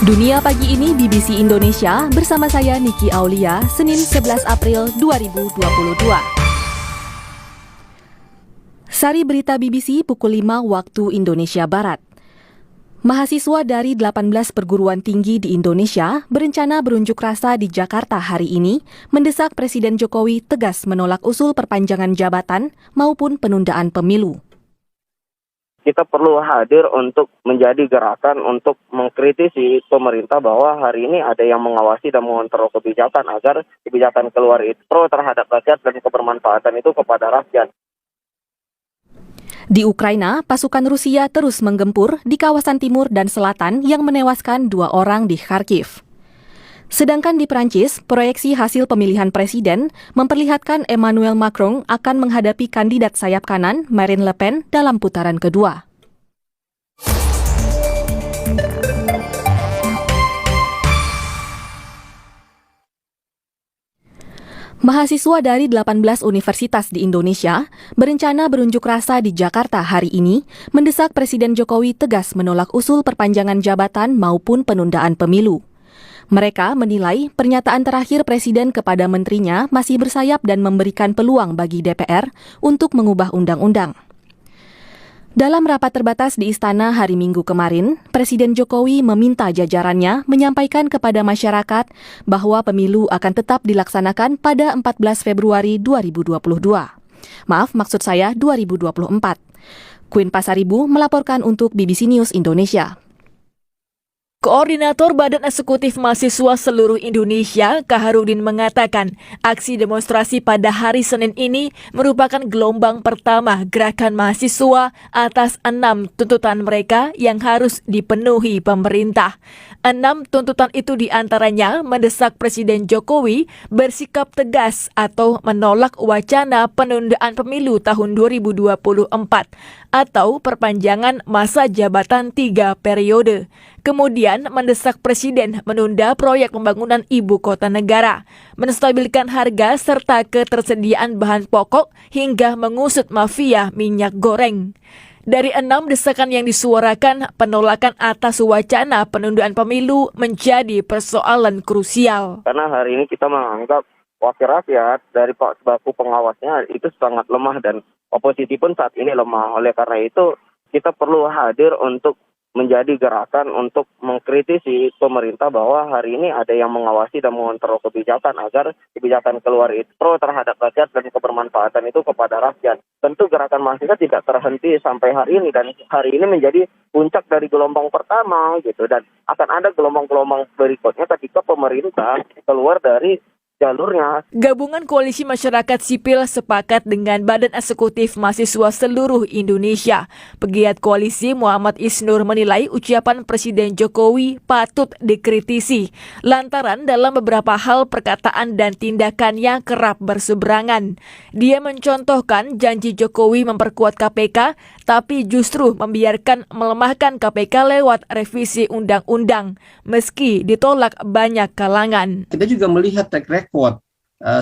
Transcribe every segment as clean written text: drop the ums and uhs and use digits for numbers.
Dunia Pagi ini BBC Indonesia bersama saya Niki Aulia, Senin 11 April 2022. Sari berita BBC pukul 5 waktu Indonesia Barat. Mahasiswa dari 18 perguruan tinggi di Indonesia berencana berunjuk rasa di Jakarta hari ini mendesak Presiden Jokowi tegas menolak usul perpanjangan jabatan maupun penundaan pemilu. Kita perlu hadir untuk menjadi gerakan untuk mengkritisi pemerintah bahwa hari ini ada yang mengawasi dan mengontrol kebijakan agar kebijakan keluar itu pro terhadap rakyat dan kebermanfaatan itu kepada rakyat. Di Ukraina, pasukan Rusia terus menggempur di kawasan timur dan selatan yang menewaskan 2 orang di Kharkiv. Sedangkan di Prancis, proyeksi hasil pemilihan presiden memperlihatkan Emmanuel Macron akan menghadapi kandidat sayap kanan Marine Le Pen dalam putaran kedua. Mahasiswa dari 18 universitas di Indonesia berencana berunjuk rasa di Jakarta hari ini mendesak Presiden Jokowi tegas menolak usul perpanjangan jabatan maupun penundaan pemilu. Mereka menilai pernyataan terakhir Presiden kepada menterinya masih bersayap dan memberikan peluang bagi DPR untuk mengubah undang-undang. Dalam rapat terbatas di Istana hari Minggu kemarin, Presiden Jokowi meminta jajarannya menyampaikan kepada masyarakat bahwa pemilu akan tetap dilaksanakan pada 14 Februari 2022. Maaf, maksud saya 2024. Queen Pasaribu melaporkan untuk BBC News Indonesia. Koordinator Badan Eksekutif Mahasiswa Seluruh Indonesia, Kaharudin mengatakan, aksi demonstrasi pada hari Senin ini merupakan gelombang pertama gerakan mahasiswa atas 6 tuntutan mereka yang harus dipenuhi pemerintah. 6 tuntutan itu diantaranya mendesak Presiden Jokowi bersikap tegas atau menolak wacana penundaan pemilu tahun 2024 atau perpanjangan masa jabatan 3 periode. Kemudian mendesak Presiden menunda proyek pembangunan ibu kota negara, menstabilkan harga serta ketersediaan bahan pokok hingga mengusut mafia minyak goreng. Dari 6 desakan yang disuarakan, penolakan atas wacana penundaan pemilu menjadi persoalan krusial. Karena hari ini kita menganggap wakil rakyat dari sebaku pengawasnya itu sangat lemah dan oposisi pun saat ini lemah. Oleh karena itu kita perlu hadir untuk menjadi gerakan untuk mengkritisi pemerintah bahwa hari ini ada yang mengawasi dan mengontrol kebijakan agar kebijakan keluar itu pro terhadap rakyat dan kebermanfaatan itu kepada rakyat. Tentu gerakan mahasiswa tidak terhenti sampai hari ini dan hari ini menjadi puncak dari gelombang pertama gitu dan akan ada gelombang-gelombang berikutnya ketika pemerintah keluar dari jalurnya. Gabungan Koalisi Masyarakat Sipil sepakat dengan Badan Eksekutif Mahasiswa Seluruh Indonesia. Pegiat koalisi Muhammad Isnur menilai ucapan Presiden Jokowi patut dikritisi lantaran dalam beberapa hal perkataan dan tindakannya kerap berseberangan. Dia mencontohkan janji Jokowi memperkuat KPK tapi justru membiarkan melemahkan KPK lewat revisi undang-undang meski ditolak banyak kalangan. Kita juga melihat track record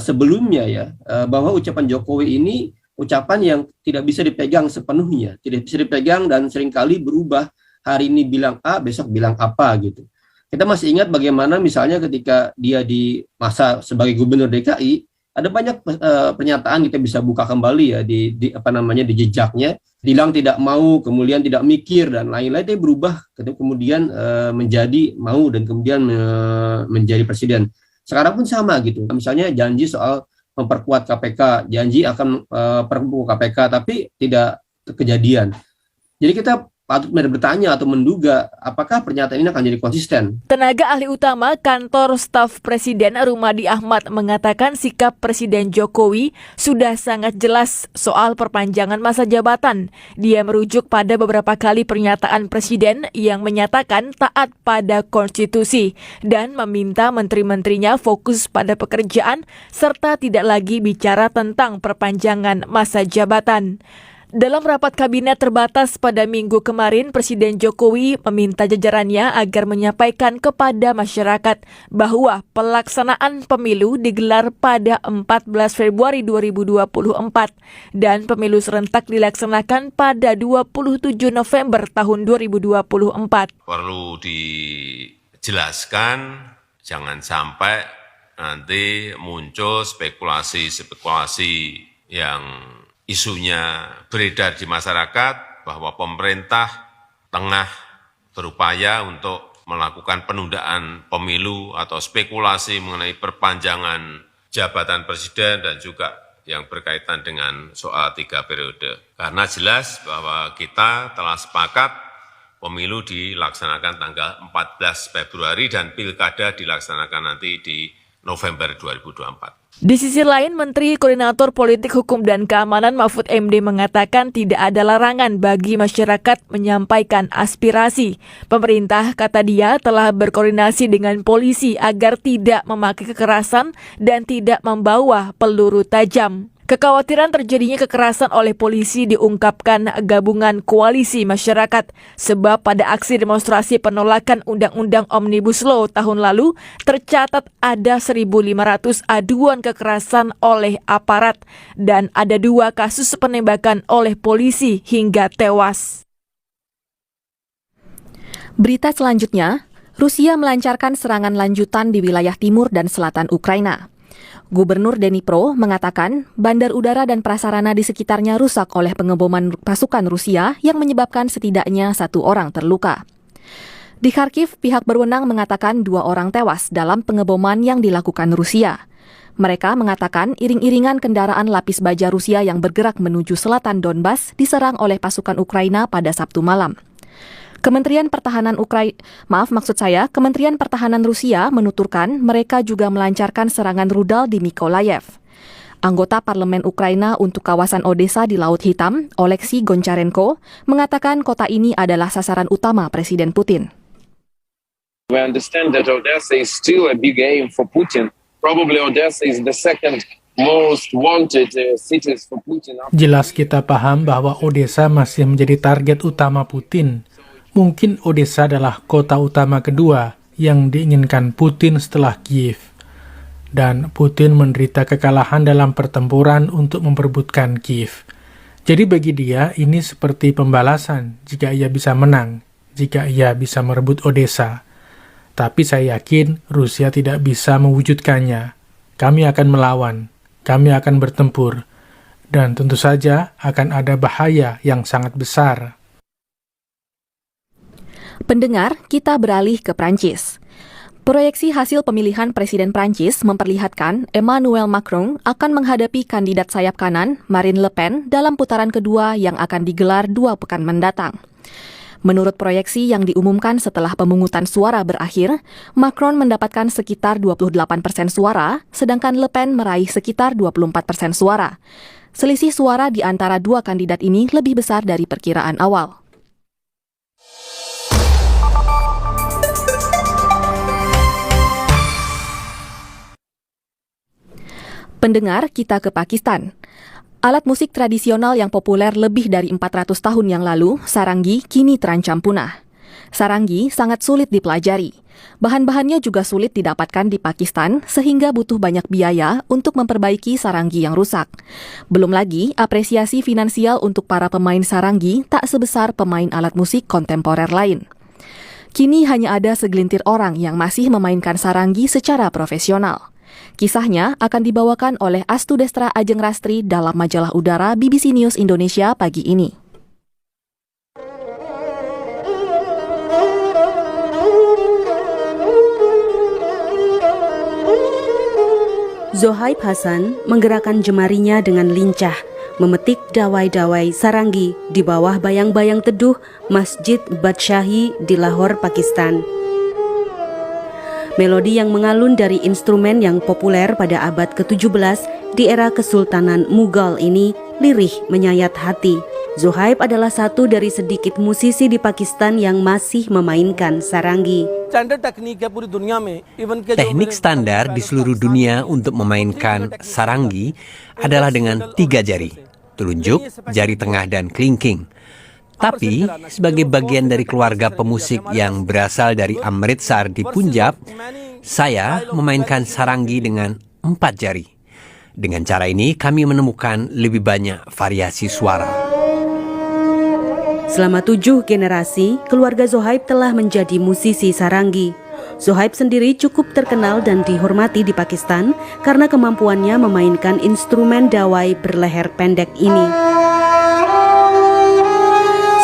sebelumnya ya bahwa ucapan Jokowi ini ucapan yang tidak bisa dipegang sepenuhnya, tidak bisa dipegang dan seringkali berubah. Hari ini bilang A, besok bilang apa gitu. Kita masih ingat bagaimana misalnya ketika dia di masa sebagai gubernur DKI ada banyak pernyataan, kita bisa buka kembali ya di jejaknya, bilang tidak mau, kemudian tidak mikir dan lain-lain, dia berubah kemudian menjadi mau dan kemudian menjadi presiden. Sekarang pun sama gitu. Misalnya janji soal memperkuat KPK, janji akan perkuat KPK, tapi tidak kejadian. Jadi kita patut bertanya atau menduga apakah pernyataan ini akan jadi konsisten. Tenaga ahli utama Kantor Staf Presiden Rumadi Ahmad mengatakan sikap Presiden Jokowi sudah sangat jelas soal perpanjangan masa jabatan. Dia merujuk pada beberapa kali pernyataan Presiden yang menyatakan taat pada konstitusi dan meminta menteri-menterinya fokus pada pekerjaan serta tidak lagi bicara tentang perpanjangan masa jabatan. Dalam rapat kabinet terbatas pada Minggu kemarin, Presiden Jokowi meminta jajarannya agar menyampaikan kepada masyarakat bahwa pelaksanaan pemilu digelar pada 14 Februari 2024 dan pemilu serentak dilaksanakan pada 27 November tahun 2024. Perlu jelaskan, jangan sampai nanti muncul spekulasi-spekulasi yang isunya beredar di masyarakat bahwa pemerintah tengah berupaya untuk melakukan penundaan pemilu atau spekulasi mengenai perpanjangan jabatan presiden dan juga yang berkaitan dengan soal 3 periode. Karena jelas bahwa kita telah sepakat pemilu dilaksanakan tanggal 14 Februari dan pilkada dilaksanakan nanti di November 2024. Di sisi lain, Menteri Koordinator Politik Hukum dan Keamanan Mahfud MD mengatakan tidak ada larangan bagi masyarakat menyampaikan aspirasi. Pemerintah, kata dia, telah berkoordinasi dengan polisi agar tidak memakai kekerasan dan tidak membawa peluru tajam. Kekhawatiran terjadinya kekerasan oleh polisi diungkapkan gabungan koalisi masyarakat sebab pada aksi demonstrasi penolakan Undang-Undang Omnibus Law tahun lalu tercatat ada 1.500 aduan kekerasan oleh aparat dan ada 2 kasus penembakan oleh polisi hingga tewas. Berita selanjutnya, Rusia melancarkan serangan lanjutan di wilayah timur dan selatan Ukraina. Gubernur Dnipro mengatakan bandar udara dan prasarana di sekitarnya rusak oleh pengeboman pasukan Rusia yang menyebabkan setidaknya 1 orang terluka. Di Kharkiv, pihak berwenang mengatakan 2 orang tewas dalam pengeboman yang dilakukan Rusia. Mereka mengatakan iring-iringan kendaraan lapis baja Rusia yang bergerak menuju selatan Donbas diserang oleh pasukan Ukraina pada Sabtu malam. Kementerian Pertahanan Rusia menuturkan mereka juga melancarkan serangan rudal di Mykolaiv. Anggota Parlemen Ukraina untuk kawasan Odessa di Laut Hitam, Oleksiy Goncharenko, mengatakan kota ini adalah sasaran utama Presiden Putin. We understand that Odessa is still a big aim for Putin. Probably Odessa is the second most wanted cities for Putin. Jelas kita paham bahwa Odessa masih menjadi target utama Putin. Mungkin Odessa adalah kota utama kedua yang diinginkan Putin setelah Kiev. Dan Putin menderita kekalahan dalam pertempuran untuk memperebutkan Kiev. Jadi bagi dia ini seperti pembalasan jika ia bisa menang, jika ia bisa merebut Odessa. Tapi saya yakin Rusia tidak bisa mewujudkannya. Kami akan melawan, kami akan bertempur, dan tentu saja akan ada bahaya yang sangat besar. Pendengar, kita beralih ke Prancis. Proyeksi hasil pemilihan Presiden Prancis memperlihatkan Emmanuel Macron akan menghadapi kandidat sayap kanan Marine Le Pen dalam putaran kedua yang akan digelar 2 pekan mendatang. Menurut proyeksi yang diumumkan setelah pemungutan suara berakhir, Macron mendapatkan sekitar 28% suara, sedangkan Le Pen meraih sekitar 24% suara. Selisih suara di antara 2 kandidat ini lebih besar dari perkiraan awal. Pendengar, kita ke Pakistan. Alat musik tradisional yang populer lebih dari 400 tahun yang lalu, sarangi, kini terancam punah. Sarangi sangat sulit dipelajari. Bahan-bahannya juga sulit didapatkan di Pakistan, sehingga butuh banyak biaya untuk memperbaiki sarangi yang rusak. Belum lagi, apresiasi finansial untuk para pemain sarangi tak sebesar pemain alat musik kontemporer lain. Kini hanya ada segelintir orang yang masih memainkan sarangi secara profesional. Kisahnya akan dibawakan oleh Astu Destra Ajeng Rastri dalam majalah udara BBC News Indonesia pagi ini. Zohaib Hasan menggerakkan jemarinya dengan lincah, memetik dawai-dawai sarangi di bawah bayang-bayang teduh Masjid Badshahi di Lahore, Pakistan. Melodi yang mengalun dari instrumen yang populer pada abad ke-17 di era Kesultanan Mughal ini lirih menyayat hati. Zohaib adalah satu dari sedikit musisi di Pakistan yang masih memainkan sarangi. Teknik standar di seluruh dunia untuk memainkan sarangi adalah dengan 3 jari, telunjuk, jari tengah, dan kelingking. Tapi, sebagai bagian dari keluarga pemusik yang berasal dari Amritsar di Punjab, saya memainkan sarangi dengan 4 jari. Dengan cara ini, kami menemukan lebih banyak variasi suara. Selama 7 generasi, keluarga Zohaib telah menjadi musisi sarangi. Zohaib sendiri cukup terkenal dan dihormati di Pakistan karena kemampuannya memainkan instrumen dawai berleher pendek ini.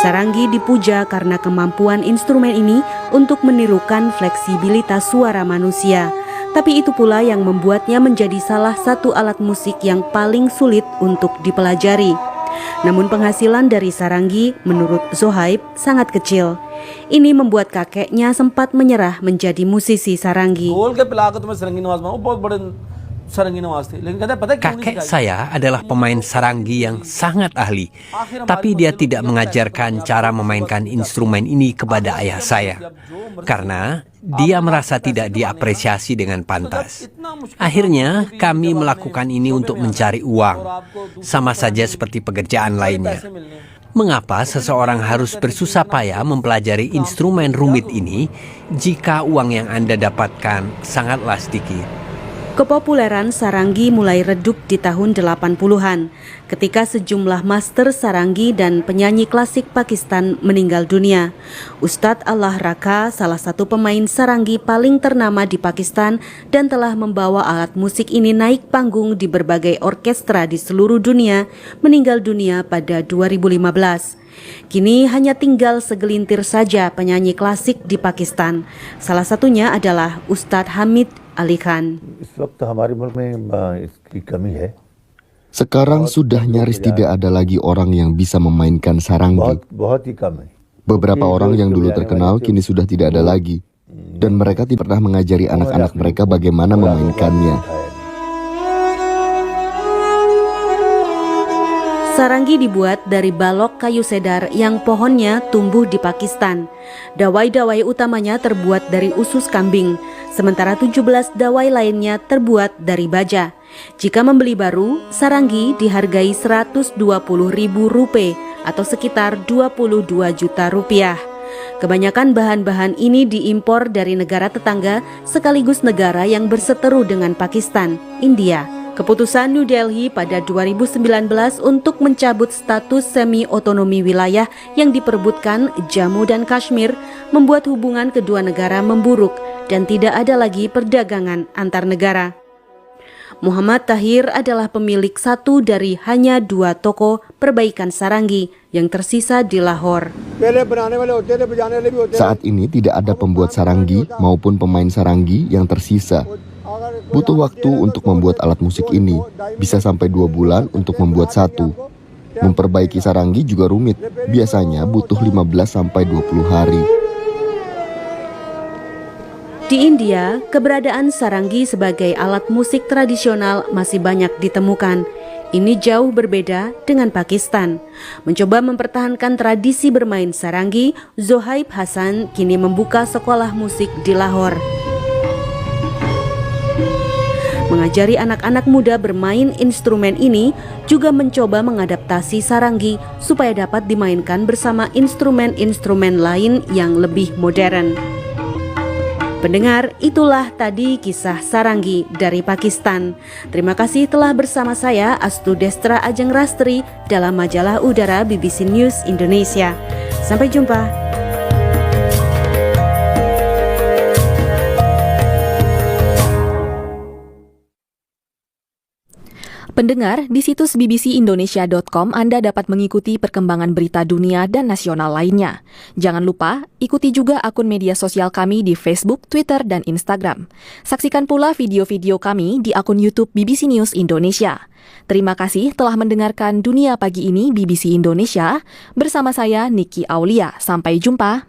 Sarangi dipuja karena kemampuan instrumen ini untuk menirukan fleksibilitas suara manusia. Tapi itu pula yang membuatnya menjadi salah satu alat musik yang paling sulit untuk dipelajari. Namun penghasilan dari sarangi menurut Zohaib sangat kecil. Ini membuat kakeknya sempat menyerah menjadi musisi sarangi. Kakek saya adalah pemain sarangi yang sangat ahli, tapi dia tidak mengajarkan cara memainkan instrumen ini kepada ayah saya, karena dia merasa tidak diapresiasi dengan pantas. Akhirnya, kami melakukan ini untuk mencari uang, sama saja seperti pekerjaan lainnya. Mengapa seseorang harus bersusah payah mempelajari instrumen rumit ini jika uang yang Anda dapatkan sangatlah sedikit? Kepopuleran sarangi mulai redup di tahun 80-an ketika sejumlah master sarangi dan penyanyi klasik Pakistan meninggal dunia. Ustadz Allah Raka, salah satu pemain sarangi paling ternama di Pakistan dan telah membawa alat musik ini naik panggung di berbagai orkestra di seluruh dunia, meninggal dunia pada 2015. Kini hanya tinggal segelintir saja penyanyi klasik di Pakistan. Salah satunya adalah Ustadz Hamid Ali Khan. Sekarang sudah nyaris tidak ada lagi orang yang bisa memainkan sarangi. Beberapa orang yang dulu terkenal kini sudah tidak ada lagi. Dan mereka tidak pernah mengajari anak-anak mereka bagaimana memainkannya. Sarangi dibuat dari balok kayu cedar yang pohonnya tumbuh di Pakistan. Dawai-dawai utamanya terbuat dari usus kambing, sementara 17 dawai lainnya terbuat dari baja. Jika membeli baru, sarangi dihargai Rp120.000 atau sekitar 22 juta rupiah. Kebanyakan bahan-bahan ini diimpor dari negara tetangga sekaligus negara yang berseteru dengan Pakistan, India. Keputusan New Delhi pada 2019 untuk mencabut status semi-otonomi wilayah yang diperebutkan Jammu dan Kashmir membuat hubungan kedua negara memburuk dan tidak ada lagi perdagangan antar negara. Muhammad Tahir adalah pemilik satu dari hanya 2 toko perbaikan sarangi yang tersisa di Lahore. Saat ini tidak ada pembuat sarangi maupun pemain sarangi yang tersisa. Butuh waktu untuk membuat alat musik ini, bisa sampai 2 bulan untuk membuat satu. Memperbaiki sarangi juga rumit, biasanya butuh 15-20 hari. Di India, keberadaan sarangi sebagai alat musik tradisional masih banyak ditemukan. Ini jauh berbeda dengan Pakistan. Mencoba mempertahankan tradisi bermain sarangi, Zohaib Hasan kini membuka sekolah musik di Lahore. Mengajari anak-anak muda bermain instrumen ini juga mencoba mengadaptasi sarangi supaya dapat dimainkan bersama instrumen-instrumen lain yang lebih modern. Pendengar, itulah tadi kisah sarangi dari Pakistan. Terima kasih telah bersama saya, Astu Destra Ajeng Rastri, dalam majalah udara BBC News Indonesia. Sampai jumpa. Pendengar, di situs bbcindonesia.com Anda dapat mengikuti perkembangan berita dunia dan nasional lainnya. Jangan lupa, ikuti juga akun media sosial kami di Facebook, Twitter, dan Instagram. Saksikan pula video-video kami di akun YouTube BBC News Indonesia. Terima kasih telah mendengarkan Dunia Pagi ini BBC Indonesia. Bersama saya, Niki Aulia. Sampai jumpa.